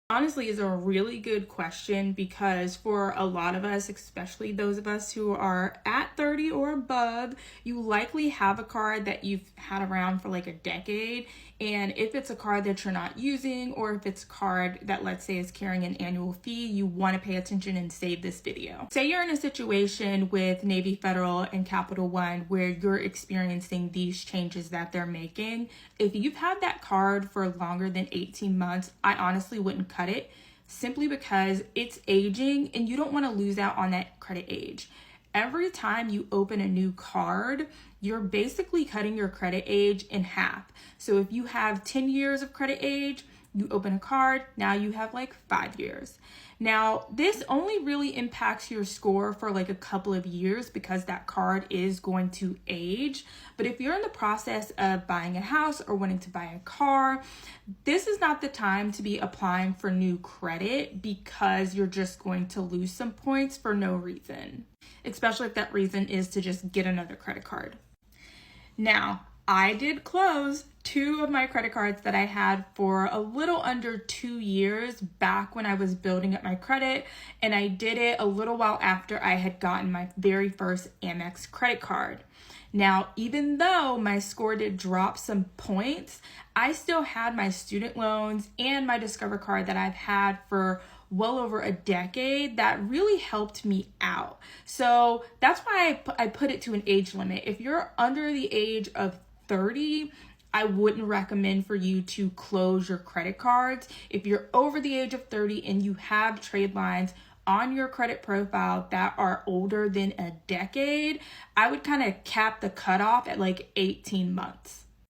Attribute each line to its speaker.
Speaker 1: Honestly, is a really good question because for a lot of us, especially those of us who are at 30 or above, you likely have a card that you've had around for like a decade. And if it's a card that you're not using, or if it's a card that, let's say, is carrying an annual fee, you want to pay attention and save this video. Say you're in a situation with Navy Federal and Capital One where you're experiencing these changes that they're making. If you've had that card for longer than 18 months, I honestly wouldn't cut it, simply because it's aging and you don't want to lose out on that credit age. Every time you open a new card, you're basically cutting your credit age in half. So if you have 10 years of credit age, you open a card, now you have like 5 years. Now, this only really impacts your score for like a couple of years because that card is going to age. But if you're in the process of buying a house or wanting to buy a car, this is not the time to be applying for new credit because you're just going to lose some points for no reason, especially if that reason is to just get another credit card. Now, I did close 2 of my credit cards that I had for a little under 2 years back when I was building up my credit, and I did it a little while after I had gotten my very first Amex credit card. Now, even though my score did drop some points, I still had my student loans and my Discover card that I've had for well over a decade that really helped me out. So that's why I put it to an age limit. If you're under the age of 30, I wouldn't recommend for you to close your credit cards. If you're over the age of 30 and you have trade lines on your credit profile that are older than a decade, I would kind of cap the cutoff at like 18 months.